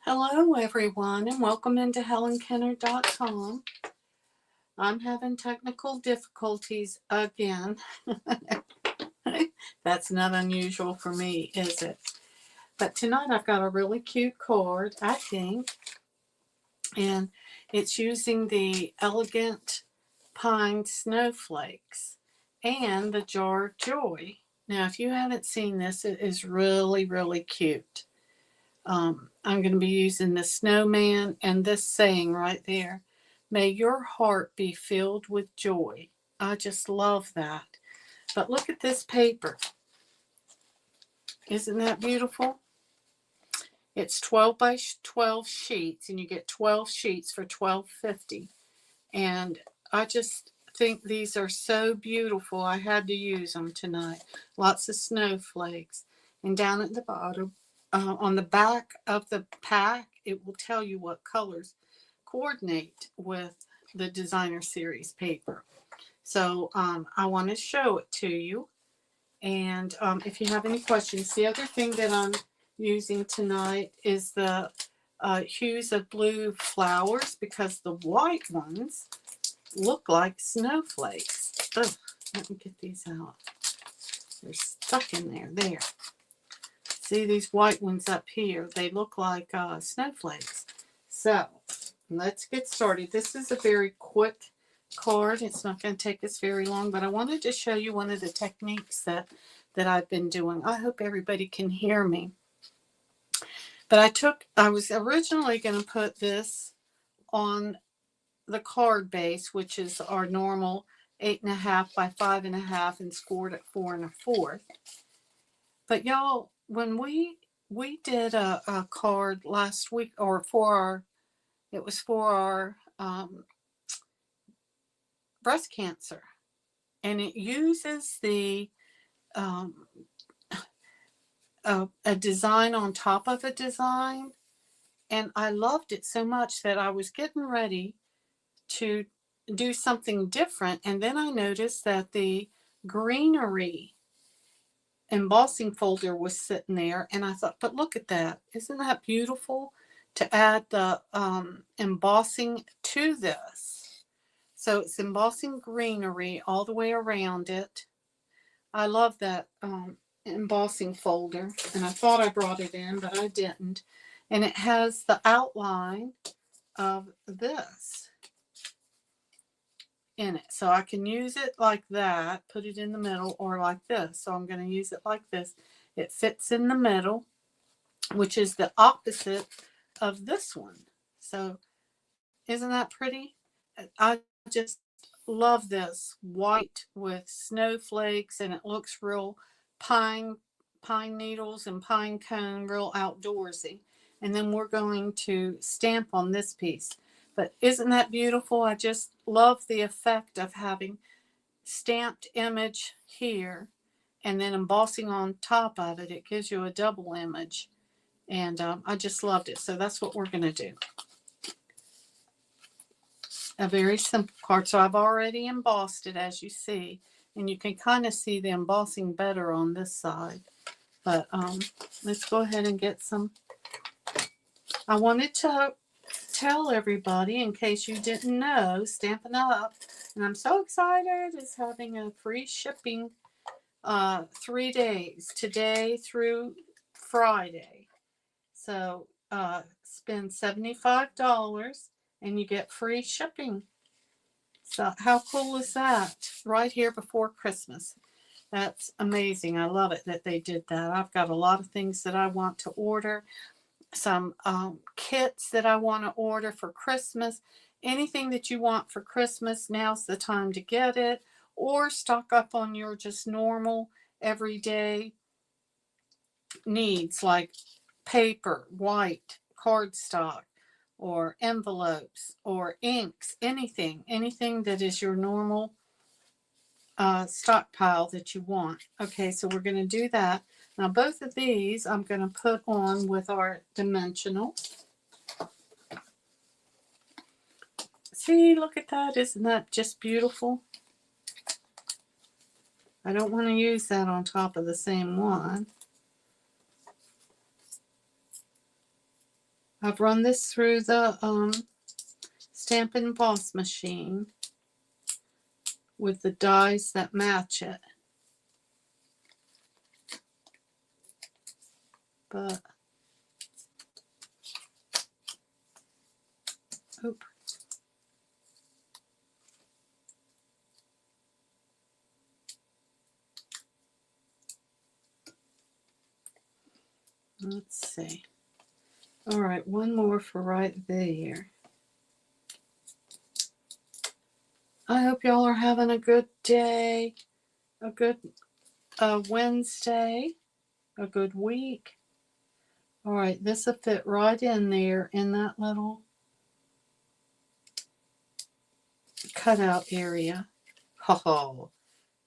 Hello, everyone, and welcome into HelenKenner.com. I'm having technical difficulties again. That's not unusual for me, is it? But tonight I've got a really cute card, I think, and it's using the Elegant Pine Snowflakes and the Jar of Joy. Now, if you haven't seen this, it is really, really cute. I'm going to be using the snowman and this saying right there. May your heart be filled with joy. I just love that. But look at this paper. Isn't that beautiful? It's 12 by 12 sheets, and you get 12 sheets for $12.50. And I just think these are so beautiful. I had to use them tonight. Lots of snowflakes. And down at the bottom, on the back of the pack, it will tell you what colors coordinate with the designer series paper. So I want to show it to you. And if you have any questions, the other thing that I'm using tonight is the hues of blue flowers, because the white ones look like snowflakes. Ugh, let me get these out. They're stuck in there. There. See these white ones up here? They look like snowflakes. So let's get started. This is a very quick card. It's not going to take us very long, but I wanted to show you one of the techniques that I've been doing. I hope everybody can hear me. But I was originally going to put this on the card base, which is our normal 8.5 by 5.5 and scored at 4 1/4. But y'all, when we did a card last week, or it was for our breast cancer, and it uses the a design on top of a design, and I loved it so much that I was getting ready to do something different, and then I noticed that the greenery embossing folder was sitting there, and I thought, but look at that. Isn't that beautiful to add the embossing to this? So it's embossing greenery all the way around it. I love that embossing folder, and I thought I brought it in, but I didn't. And it has the outline of this in it. So I can use it like that, put it in the middle, or like this. So I'm going to use it like this. It fits in the middle, which is the opposite of this one. So isn't that pretty? I just love this white with snowflakes, and it looks real pine needles and pine cone, real outdoorsy. And then we're going to stamp on this piece. But isn't that beautiful? I just love the effect of having stamped image here and then embossing on top of it. It gives you a double image. And I just loved it. So that's what we're going to do. A very simple card. So I've already embossed it, as you see. And you can kind of see the embossing better on this side. But let's go ahead and get some. I wanted to tell everybody, in case you didn't know, Stampin' Up!, and I'm so excited, is having a free shipping 3 days, today through Friday. So spend $75 and you get free shipping. So how cool is that? Right here before Christmas. That's amazing. I love it that they did that. I've got a lot of things that I want to order. Some kits that I want to order for Christmas. Anything that you want for Christmas, now's the time to get it. Or stock up on your just normal, everyday needs like paper, white, cardstock, or envelopes, or inks, anything that is your normal stockpile that you want. Okay, so we're going to do that. Now both of these I'm going to put on with our dimensional. See, look at that. Isn't that just beautiful? I don't want to use that on top of the same one. I've run this through the Stamp and Emboss machine with the dies that match it. But, oop. Let's see. All right, one more for right there. I hope y'all are having a good day, a good Wednesday, a good week. All right, this will fit right in there in that little cutout area. Oh,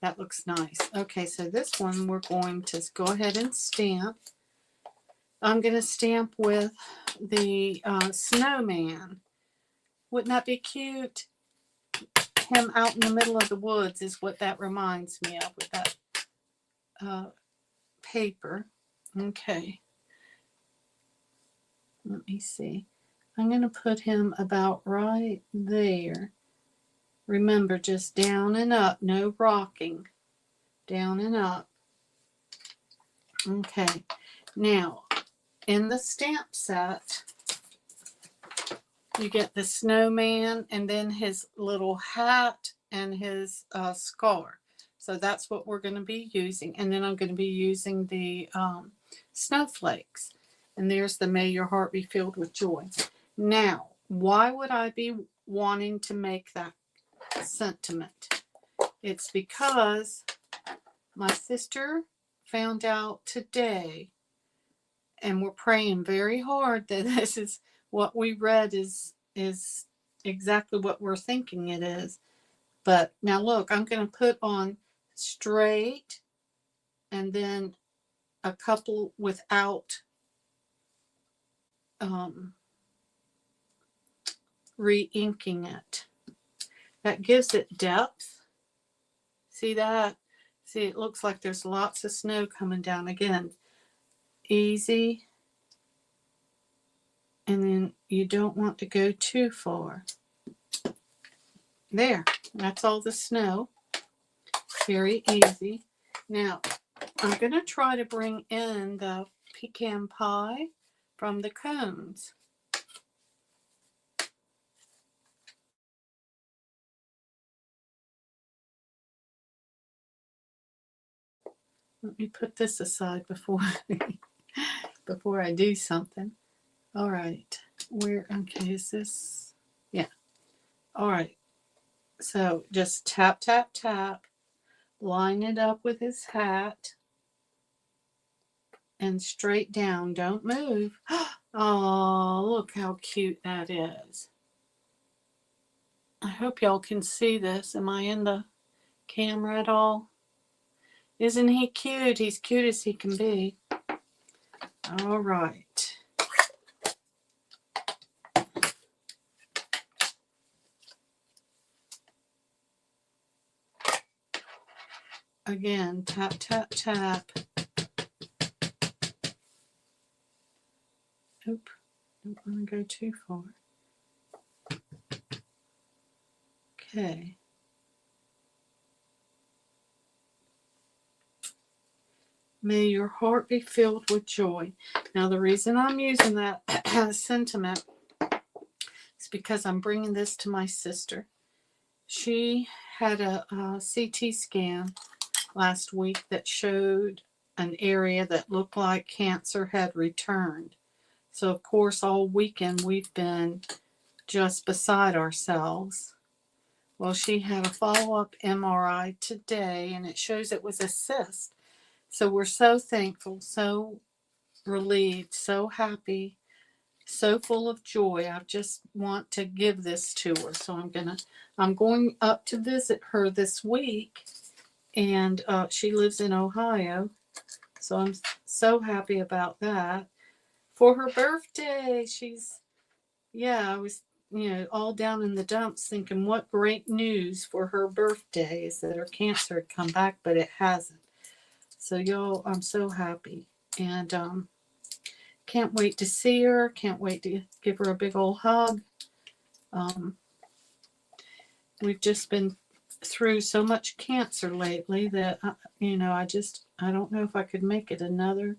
that looks nice. Okay, so this one we're going to go ahead and stamp. I'm going to stamp with the snowman. Wouldn't that be cute? Him out in the middle of the woods is what that reminds me of with that paper. Okay. Let me see. I'm going to put him about right there. Remember, just down and up, no rocking. Down and up. Okay. Now, in the stamp set, you get the snowman and then his little hat and his scar. So that's what we're going to be using. And then I'm going to be using the snowflakes. And there's the May Your Heart Be Filled with Joy. Now, why would I be wanting to make that sentiment? It's because my sister found out today, and we're praying very hard that this is what we read is exactly what we're thinking it is. But now look, I'm going to put on straight and then a couple without re-inking it. That gives it depth. See that? See, it looks like there's lots of snow coming down. Again, easy. And then you don't want to go too far. There, that's all the snow. Very easy. Now, I'm going to try to bring in the pecan pie from the cones. Let me put this aside before before I do something. All right. Okay, is this? Yeah. All right. So just tap, tap, tap. Line it up with his hat. And straight down. Don't move. Oh, look how cute that is. I hope y'all can see this. Am I in the camera at all? Isn't he cute? He's cute as he can be. All right. Again, tap, tap, tap. Oop, don't want to go too far. Okay. May your heart be filled with joy. Now, the reason I'm using that sentiment is because I'm bringing this to my sister. She had a CT scan last week that showed an area that looked like cancer had returned. So, of course, all weekend we've been just beside ourselves. Well, she had a follow-up MRI today, and it shows it was a cyst. So we're so thankful, so relieved, so happy, so full of joy. I just want to give this to her. So I'm going up to visit her this week, and she lives in Ohio. So I'm so happy about that. For her birthday, I was, all down in the dumps thinking what great news for her birthday is that her cancer had come back, but it hasn't. So y'all, I'm so happy. And can't wait to see her. Can't wait to give her a big old hug. We've just been through so much cancer lately that, you know, I don't know if I could make it another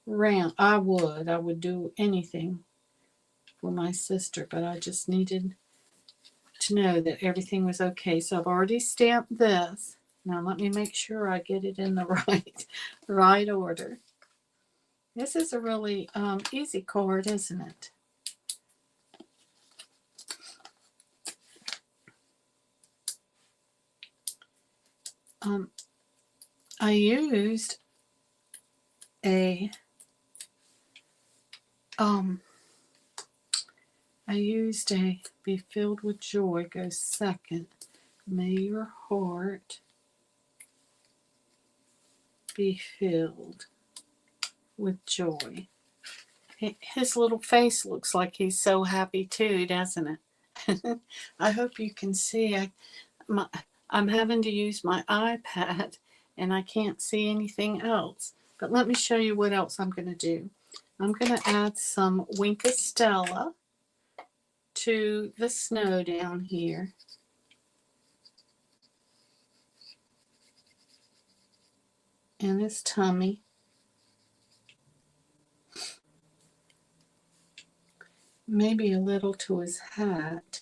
round. I would do anything for my sister, but I just needed to know that everything was okay. So I've already stamped this. Now let me make sure I get it in the right order. This is a really easy card, isn't it? I used a be filled with joy goes second. May your heart be filled with joy. His little face looks like he's so happy too, doesn't it? I hope you can see. I'm having to use my iPad and I can't see anything else. But let me show you what else I'm going to do. I'm going to add some Wink of Stella to the snow down here. And his tummy. Maybe a little to his hat.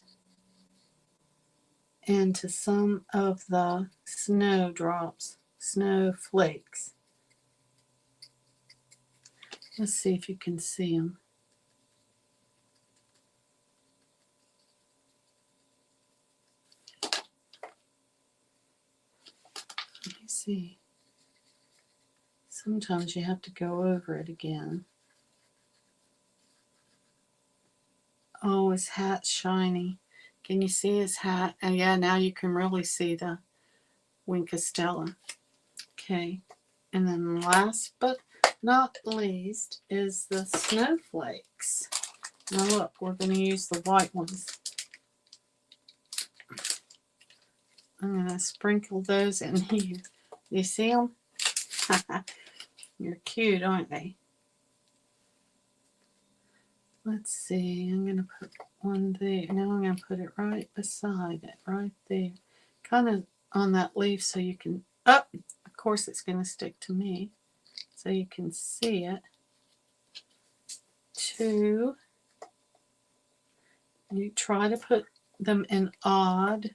And to some of the snowdrops, snowflakes. Let's see if you can see them. Let me see. Sometimes you have to go over it again. Oh, his hat's shiny. Can you see his hat? And yeah, now you can really see the Wink of Stella. Okay. And then last but not least is the snowflakes. Now look, we're going to use the white ones. I'm going to sprinkle those in here. You see them? You're cute, aren't they? Let's see. I'm going to put one there. Now I'm going to put it right beside it, right there. Kind of on that leaf so you can... Oh, of course it's going to stick to me. So you can see it. 2. You try to put them in odd.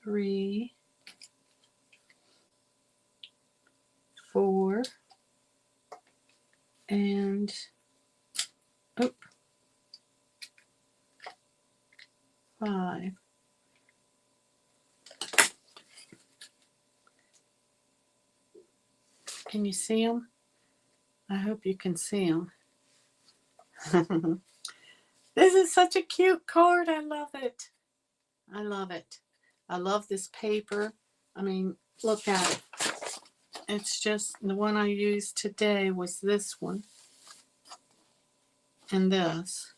3, 4, and 5. Can you see them? I hope you can see them. This is such a cute card. I love it. I love it. I love this paper. I mean, look at it. It's just the one I used today was this one and this.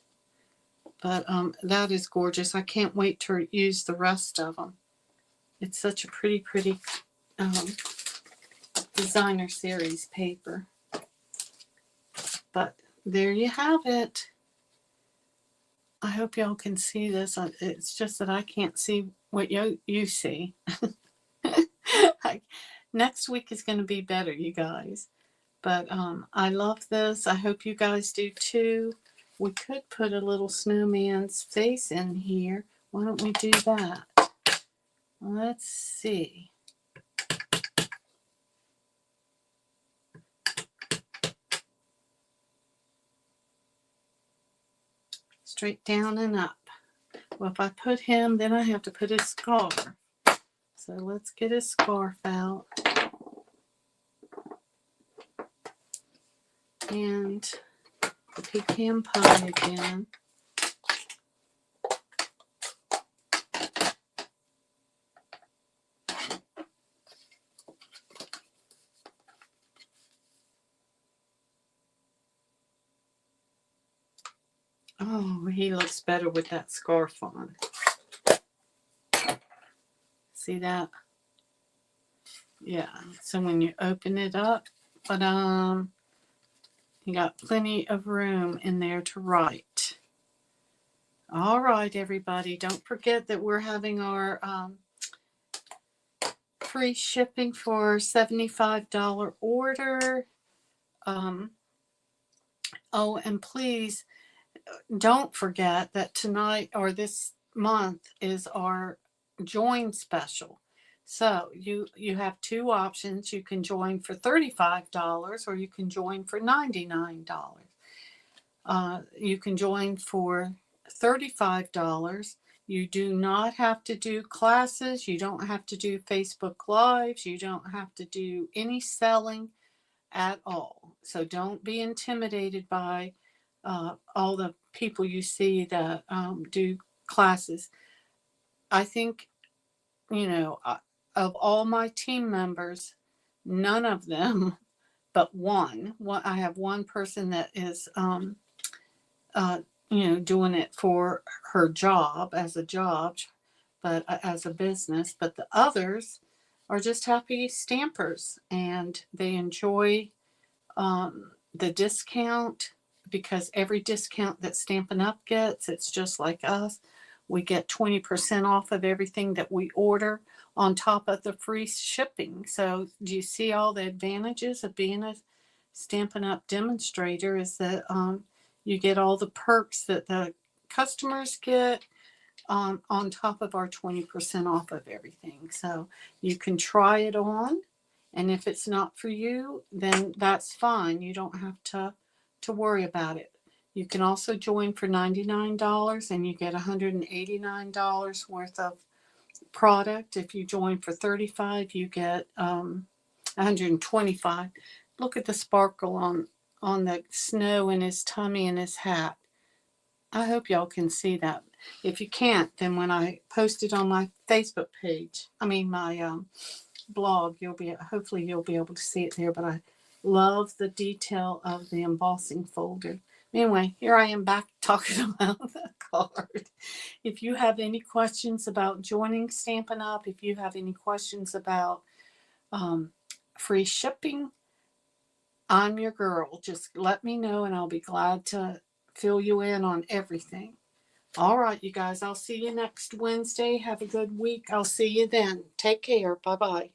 But that is gorgeous. I can't wait to use the rest of them. It's such a pretty designer series paper. But there you have it. I hope y'all can see this. It's just that I can't see what you see. Next week is going to be better, you guys. But I love this. I hope you guys do too. We could put a little snowman's face in here. Why don't we do that? Let's see. Straight down and up. Well, if I put him, then I have to put his scarf. So let's get his scarf out. And the pecan pie again. Oh, he looks better with that scarf on. See that? Yeah. So when you open it up, but you got plenty of room in there to write. All right, everybody. Don't forget that we're having our free shipping for $75 order. Oh, and please don't forget that tonight or this month is our join special. So you have two options. You can join for $35 or you can join for $99. You can join for $35. You do not have to do classes. You don't have to do Facebook Lives. You don't have to do any selling at all. So don't be intimidated by all the people you see that do classes. I think, of all my team members, none of them but one I have one person that is, uh, doing it for her job as a job, but as a business. But the others are just happy stampers and they enjoy the discount because every discount that Stampin' Up! Gets, it's just like us. We get 20% off of everything that we order on top of the free shipping. So, do you see all the advantages of being a Stampin' Up! Demonstrator? Is that you get all the perks that the customers get on top of our 20% off of everything. So, you can try it on. And if it's not for you, then that's fine. You don't have to worry about it. You can also join for $99 and you get $189 worth of product. If you join for $35, you get $125. Look at the sparkle on the snow in his tummy and his hat. I hope y'all can see that. If you can't, then when I post it on my Facebook page, my blog, hopefully you'll be able to see it there. But I love the detail of the embossing folder. Anyway, here I am back talking about the card. If you have any questions about joining Stampin' Up, if you have any questions about free shipping, I'm your girl. Just let me know and I'll be glad to fill you in on everything. All right, you guys, I'll see you next Wednesday. Have a good week. I'll see you then. Take care. Bye-bye.